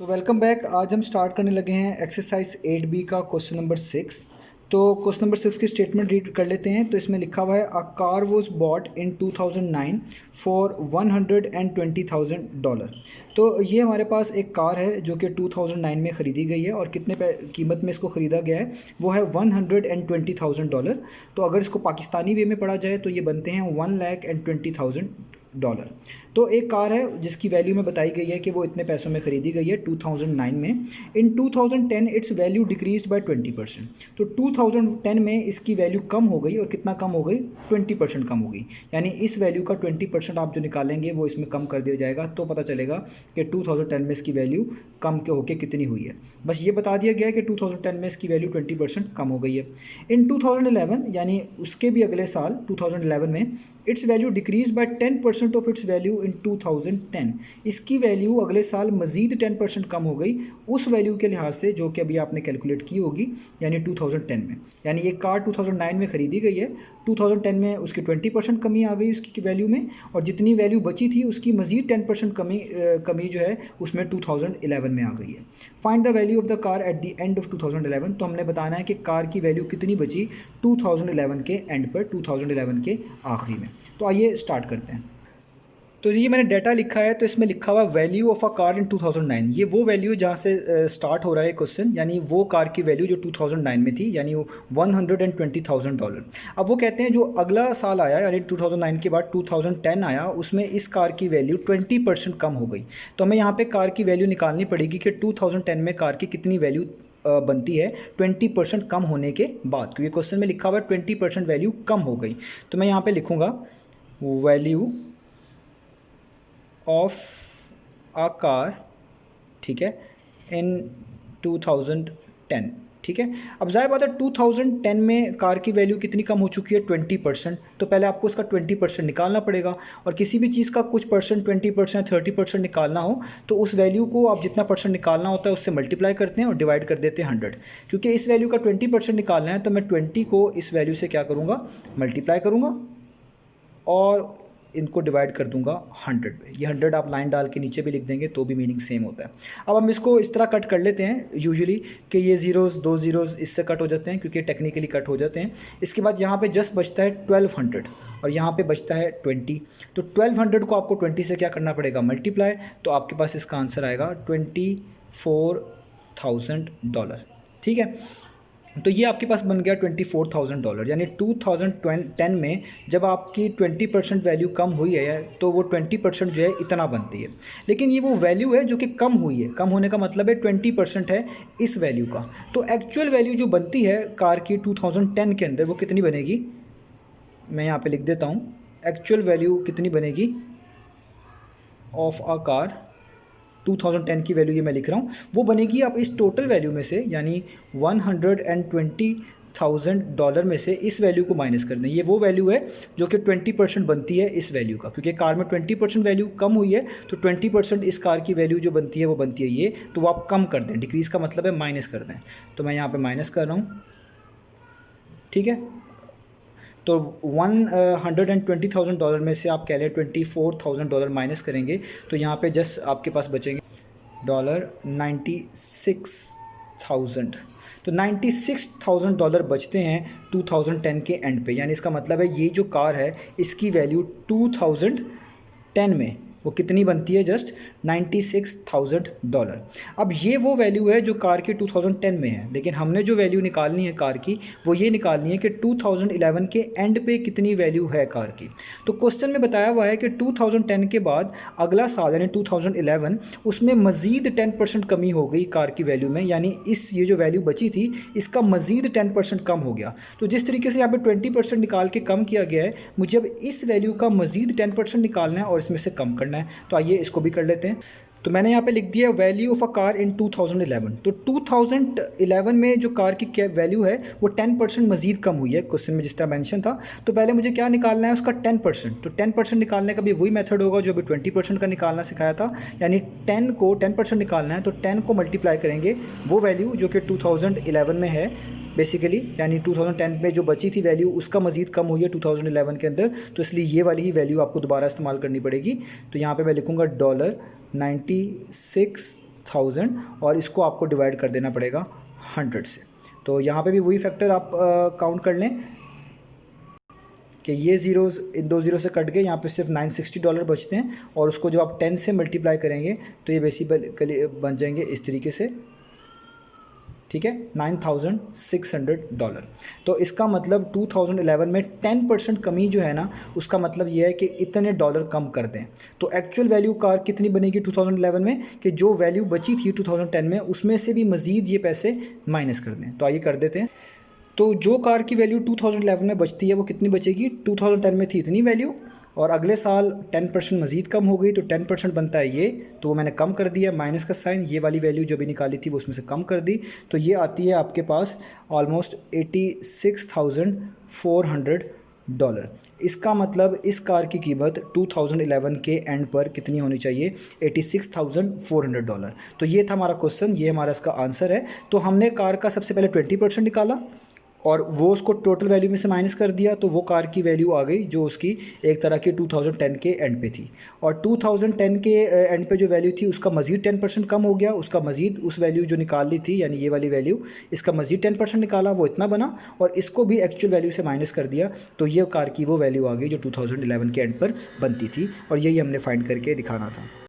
तो welcome back. आज हम स्टार्ट करने लगे हैं एक्सरसाइज 8B का क्वेश्चन नंबर 6। तो क्वेश्चन नंबर 6 की स्टेटमेंट रीड कर लेते हैं। तो इसमें लिखा हुआ है a car was bought in 2009 for $120,000। तो ये हमारे पास एक कार है जो कि 2009 में ख़रीदी गई है और कितने कीमत में इसको ख़रीदा गया है वो है $120,000। तो अगर इसको पाकिस्तानी वे में पढ़ा जाए तो ये बनते हैं $1,20,000। तो एक कार है जिसकी वैल्यू में बताई गई है कि वो इतने पैसों में ख़रीदी गई है 2009 में। इन 2010 इट्स वैल्यू डिक्रीज्ड बाय 20%। तो 2010 में इसकी वैल्यू कम हो गई और कितना कम हो गई, 20% कम हो गई। यानी इस वैल्यू का 20% आप जो निकालेंगे वो इसमें कम कर दिया जाएगा, तो पता चलेगा कि 2010 में इसकी वैल्यू कम के होके कितनी हुई है। बस ये बता दिया गया है कि 2010 में इसकी वैल्यू 20% कम हो गई है। इन 2011 यानी उसके भी अगले साल 2011 में it's value decrease by 10% of its value in 2010। इसकी वैल्यू अगले साल मज़ीद 10% कम हो गई उस वैल्यू के लिहाज से जो कि अभी आपने कैलकुलेट की होगी, यानी 2010 में। यानी एक कार 2009 में ख़रीदी गई है, 2010 में उसकी 20% कमी आ गई उसकी वैल्यू में, और जितनी वैल्यू बची थी उसकी मज़ीद 10% कमी जो है उसमें 2011 में आ गई है। Find the value of the car at the end of 2011। तो हमने बताना है कि कार की वैल्यू कितनी बची 2011 के एंड पर, 2011 के आखिरी में। तो आइए स्टार्ट करते हैं। तो ये मैंने डाटा लिखा है, तो इसमें लिखा हुआ value of a car in 2009। ये वो वैल्यू जहाँ से स्टार्ट हो रहा है क्वेश्चन, यानी वो कार की वैल्यू जो 2009 में थी, यानी वो $120,000। अब वो कहते हैं जो अगला साल आया यानी 2009 के बाद 2010 आया, उसमें इस कार की वैल्यू 20% कम हो गई। तो हमें यहाँ पे कार की वैल्यू निकालनी पड़ेगी कि 2010 में कार की कितनी वैल्यू बनती है 20% कम होने के बाद, क्योंकि क्वेश्चन में लिखा हुआ है 20% वैल्यू कम हो गई। तो मैं यहाँ पे लिखूँगा वैल्यू ऑफ आ कार, ठीक है, इन 2010। ठीक है, अब ज़ाहिर बात है 2010 में कार की वैल्यू कितनी कम हो चुकी है, 20%। तो पहले आपको उसका 20% निकालना पड़ेगा, और किसी भी चीज़ का कुछ परसेंट 20% 30% निकालना हो तो उस वैल्यू को आप जितना परसेंट निकालना होता है उससे मल्टीप्लाई करते हैं और डिवाइड कर देते हैं 100। क्योंकि इस वैल्यू का 20% निकालना है तो मैं 20 को इस वैल्यू से क्या करूँगा, मल्टीप्लाई करूँगा और इनको डिवाइड कर दूंगा 100 पे। ये 100 आप लाइन डाल के नीचे भी लिख देंगे तो भी मीनिंग सेम होता है। अब हम इसको इस तरह कट कर लेते हैं यूजुअली कि ये ज़ीरोज़, दो ज़ीरोज़ इससे कट हो जाते हैं क्योंकि टेक्निकली कट हो जाते हैं। इसके बाद यहाँ पे जस्ट बचता है 1200 और यहाँ पे बचता है 20। तो 1200 को आपको 20 से क्या करना पड़ेगा, मल्टीप्लाई। तो आपके पास इसका आंसर आएगा $24,000। ठीक है, तो ये आपके पास बन गया $24,000। यानी 2010 में जब आपकी 20% वैल्यू कम हुई है तो वो 20% जो है इतना बनती है। लेकिन ये वो वैल्यू है जो कि कम हुई है, कम होने का मतलब है 20% है इस वैल्यू का। तो एक्चुअल वैल्यू जो बनती है कार की 2010 के अंदर वो कितनी बनेगी, मैं यहाँ पे लिख देता हूँ। एक्चुअल वैल्यू कितनी बनेगी ऑफ अ कार, 2010 की वैल्यू ये मैं लिख रहा हूँ, वो बनेगी आप इस टोटल वैल्यू में से, यानी $120,000 में से इस वैल्यू को माइनस कर दें। ये वो वैल्यू है जो कि 20% बनती है इस वैल्यू का, क्योंकि कार में 20% वैल्यू कम हुई है तो 20% इस कार की वैल्यू जो बनती है वो बनती है ये, तो वो आप कम कर दें। डिक्रीज़ का मतलब है माइनस कर दें, तो मैं यहाँ पर माइनस कर रहा हूँ। ठीक है, तो $120,000 में से आप कह लें $24,000 माइनस करेंगे तो यहाँ पे जस्ट आपके पास बचेंगे $96,000। तो $96,000 बचते हैं 2010 के एंड पे। यानी इसका मतलब है ये जो कार है इसकी वैल्यू 2010 में वो कितनी बनती है, जस्ट $96,000। अब ये वो वैल्यू है जो कार की 2010 में है, लेकिन हमने जो वैल्यू निकालनी है कार की वो ये निकालनी है कि 2011 के एंड पे कितनी वैल्यू है कार की। तो क्वेश्चन में बताया हुआ है कि 2010 के बाद अगला साल यानी 2011 उसमें मज़ीद 10% कमी हो गई कार की वैल्यू में, यानी ये जो वैल्यू बची थी इसका मज़ीद 10% कम हो गया। तो जिस तरीके से यहाँ पे 20% निकाल के कम किया गया है, मुझे अब इस वैल्यू का मज़ीद 10% निकालना है और इसमें से कम करना है। तो आइए इसको भी कर लेते हैं। तो मैंने यहाँ पे लिख दिया value of a car in 2011। तो 2011 में जो कार की क्या वैल्यू है वो 10% मज़ीद कम हुई है क्वेश्चन में जिस तरह मेंशन था। तो पहले मुझे क्या निकालना है, उसका 10%। तो 10% निकालने का भी वही मेथड होगा जो अभी 20% का निकालना सिखाया था। यानी 10% निकालना है तो 10 को मल्टीप्लाई करेंगे वो वैल्यू जो कि 2011 में है बेसिकली, यानी 2010 में जो बची थी वैल्यू उसका मज़ीद कम हुई है 2011 के अंदर, तो इसलिए ये वाली ही वैल्यू आपको दोबारा इस्तेमाल करनी पड़ेगी। तो यहाँ पे मैं लिखूँगा $96,000 1000 और इसको आपको डिवाइड कर देना पड़ेगा 100 से। तो यहाँ पे भी वही फैक्टर आप काउंट कर लें कि ये ज़ीरोज़ इन 2 ज़ीरो से कट गए, यहाँ पे सिर्फ $960 बचते हैं और उसको जब आप 10 से मल्टीप्लाई करेंगे तो ये बेसिकली बन जाएंगे इस तरीके से, ठीक है, $9,600। तो इसका मतलब 2011 में 10% कमी जो है ना, उसका मतलब ये है कि इतने डॉलर कम कर दें। तो एक्चुअल वैल्यू कार कितनी बनेगी 2011 में, कि जो वैल्यू बची थी 2010 में उसमें से भी मज़ीद ये पैसे माइनस कर दें। तो आइए कर देते हैं। तो जो कार की वैल्यू 2011 में बचती है वो कितनी बचेगी, 2010 में थी इतनी वैल्यू और अगले साल 10% मज़ीद कम हो गई तो 10% बनता है ये, तो वो मैंने कम कर दिया, माइनस का साइन, ये वाली वैल्यू जो भी निकाली थी वो उसमें से कम कर दी, तो ये आती है आपके पास ऑलमोस्ट $86,400। इसका मतलब इस कार की कीमत 2011 के एंड पर कितनी होनी चाहिए, $86,400। तो ये था हमारा क्वेश्चन, ये हमारा इसका आंसर है। तो हमने कार का सबसे पहले 20% निकाला और वो उसको टोटल वैल्यू में से माइनस कर दिया, तो वो कार की वैल्यू आ गई जो उसकी एक तरह की 2010 के एंड पे थी। और 2010 के एंड पे जो वैल्यू थी उसका मज़ीद 10% कम हो गया, उसका मज़ीद उस वैल्यू जो निकाल ली थी यानी ये वाली वैल्यू, इसका मज़ीद 10% निकाला, वो इतना बना और इसको भी एक्चुअल वैल्यू से माइनस कर दिया, तो ये कार की वो वैल्यू आ गई जो 2011 के एंड पर बनती थी और यही हमने फाइंड करके दिखाना था।